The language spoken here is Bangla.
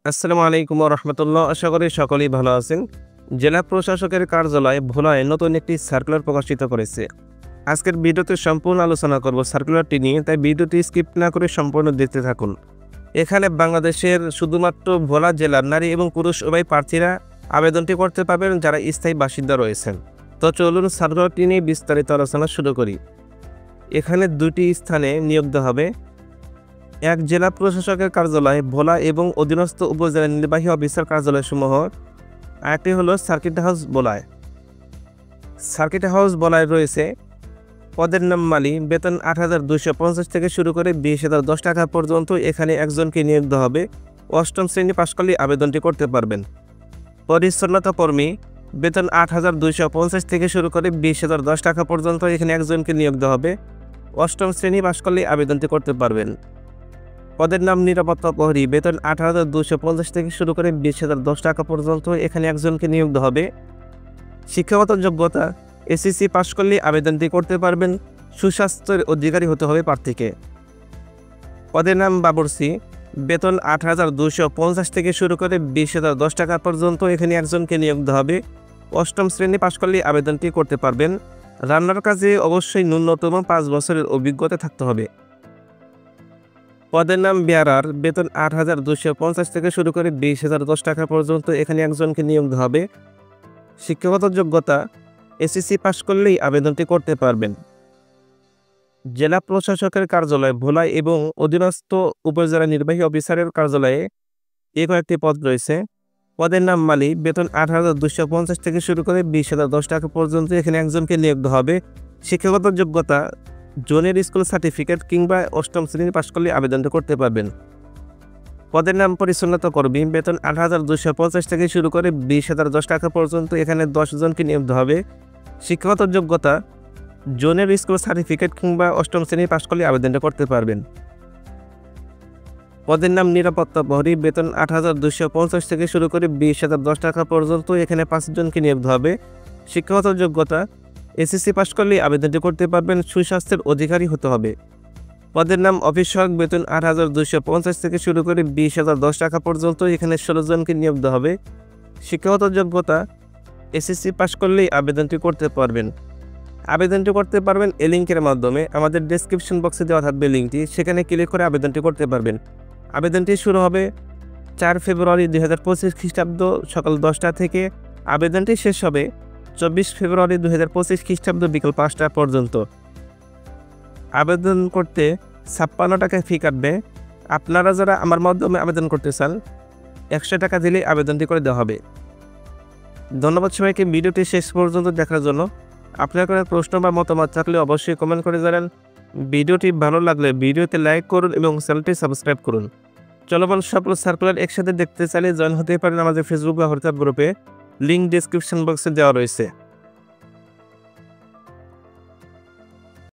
আসসালামু আলাইকুম ওয়া রাহমাতুল্লাহ। আশা করি সকলেই ভালো আছেন। জেলা প্রশাসকের কার্যালয় ভোলায় নতুন একটি সার্কুলার প্রকাশিত করেছে। আজকের ভিডিওতে সম্পূর্ণ আলোচনা করব সার্কুলারটি নিয়ে, তাই ভিডিওটি স্কিপ না করে সম্পূর্ণ দেখতে থাকুন। এখানে বাংলাদেশের শুধুমাত্র ভোলা জেলার নারী এবং পুরুষ উভয় প্রার্থীরা আবেদনটি করতে পারবেন যারা স্থায়ী বাসিন্দা রয়েছেন। তো চলুন সার্কুলারটি নিয়ে বিস্তারিত আলোচনা শুরু করি। এখানে দুটি স্থানে নিয়োগ দেওয়া হবে। এক, জেলা প্রশাসকের কার্যালয় ভোলা এবং অধীনস্থ উপজেলা নির্বাহী অফিসার কার্যালয়সমূহ। আরেকটি হলো সার্কিট হাউস ভোলায়। সার্কিট হাউস ভোলায় রয়েছে পদের নাম মালি, বেতন ৮,২৫০ থেকে শুরু করে ২০,০১০ টাকা পর্যন্ত। এখানে একজনকে নিয়োগ দেওয়া হবে। অষ্টম শ্রেণী পাশ করলে আবেদনটি করতে পারবেন। পরিচ্ছন্নতা কর্মী, বেতন ৮,২৫০ থেকে শুরু করে ২০,০১০ টাকা পর্যন্ত। এখানে একজনকে নিয়োগ দেওয়া হবে। অষ্টম শ্রেণী পাশ করলে আবেদনটি করতে পারবেন। পদের নাম নিরাপত্তা প্রহরী, বেতন ৮,২৫০ থেকে শুরু করে ২০,০১০ টাকা পর্যন্ত। এখানে একজনকে নিয়োগ দেওয়া হবে। শিক্ষাগত যোগ্যতা, এসএসসি পাশ করলে আবেদনটি করতে পারবেন। সুস্বাস্থ্যের অধিকারী হতে হবে প্রার্থীকে। পদের নাম বাবুর্চি, বেতন ৮,২৫০ থেকে শুরু করে ২০,০১০ টাকা পর্যন্ত। এখানে একজনকে নিয়োগ দেওয়া হবে। অষ্টম শ্রেণী পাশ করলে আবেদনটি করতে পারবেন। রান্নার কাজে অবশ্যই ন্যূনতম ৫ বছরের অভিজ্ঞতা থাকতে হবে। পদের নাম বেয়ারার, বেতন ৮,২৫০ থেকে শুরু করে ২০,০১০ টাকা পর্যন্ত। এখানে একজনকে নিয়োগ দেওয়া হবে। শিক্ষাগত যোগ্যতা, এসএসসি পাশ করলেই আবেদনটি করতে পারবেন। জেলা প্রশাসকের কার্যালয় ভোলা এবং অধীনস্থ উপজেলা নির্বাহী অফিসারের কার্যালয়ে কয়েকটি পদ রয়েছে। পদের নাম মালি, বেতন ৮,২৫০ থেকে শুরু করে ২০,০১০ টাকা পর্যন্ত। এখানে একজনকে নিয়োগ দেওয়া হবে। শিক্ষাগত যোগ্যতা, জুনিয়র স্কুল সার্টিফিকেট কিংবা অষ্টম শ্রেণী পাশ করলে আবেদনটি করতে পারবেন। পদের নাম পরিচ্ছন্নতা কর্মী, বেতন ৮,২৫০ থেকে শুরু করে ২০,০১০ টাকা পর্যন্ত। এখানে ১০ জনকে নিয়োগ দেওয়া হবে। শিক্ষাগত যোগ্যতা, জুনিয়র স্কুল সার্টিফিকেট কিংবা অষ্টম শ্রেণী পাশ করলে আবেদনটা করতে পারবেন। পদের নাম নিরাপত্তা প্রহরী, বেতন ৮,২৫০ থেকে শুরু করে ২০,০১০ টাকা পর্যন্ত। এখানে ৫ জনকে নিয়োগ দেওয়া হবে। শিক্ষাগত যোগ্যতা, এসএসসি পাশ করলে আবেদনটি করতে পারবেন। সুস্বাস্থ্যের অধিকারী হতে হবে। পদের নাম অফিস সহায়ক, বেতন ৮,২৫০ থেকে শুরু করে ২০,০১০ টাকা পর্যন্ত। এখানে ১৬ জনকে নিয়োগ দেওয়া হবে। শিক্ষাগত যোগ্যতা, এসএসসি পাশ করলেই আবেদনটি করতে পারবেন। আবেদনটি করতে পারবেন এই লিঙ্কের মাধ্যমে। আমাদের ডেসক্রিপশন বক্সে দেওয়া থাকবে লিঙ্কটি, সেখানে ক্লিক করে আবেদনটি করতে পারবেন। আবেদনটি শুরু হবে ৪ ফেব্রুয়ারি ২০২৫ খ্রিস্টাব্দ সকাল ১০টা থেকে। আবেদনটি শেষ হবে ২৪ ফেব্রুয়ারি ২০২৫ খ্রিস্টাব্দ বিকাল ৫টা পর্যন্ত। আবেদন করতে ৫৬ টাকা ফি কাটবে। আপনারা যারা আমার মাধ্যমে আবেদন করতে চান ১০০ টাকা দিলে আবেদনটি করে দেওয়া হবে। ধন্যবাদ সবাইকে ভিডিওটি শেষ পর্যন্ত দেখার জন্য। আপনার কোনো প্রশ্ন বা মতামত থাকলে অবশ্যই কমেন্ট করে জানান। ভিডিওটি ভালো লাগলে ভিডিওতে লাইক করুন এবং চ্যানেলটি সাবস্ক্রাইব করুন। চলমান সকল সার্কুলার একসাথে দেখতে চাইলে জয়েন হতে পারেন আমাদের ফেসবুক বা হোয়াটসঅ্যাপ গ্রুপে। লিঙ্ক ডেসক্রিপশন বক্সে দেওয়া রয়েছে।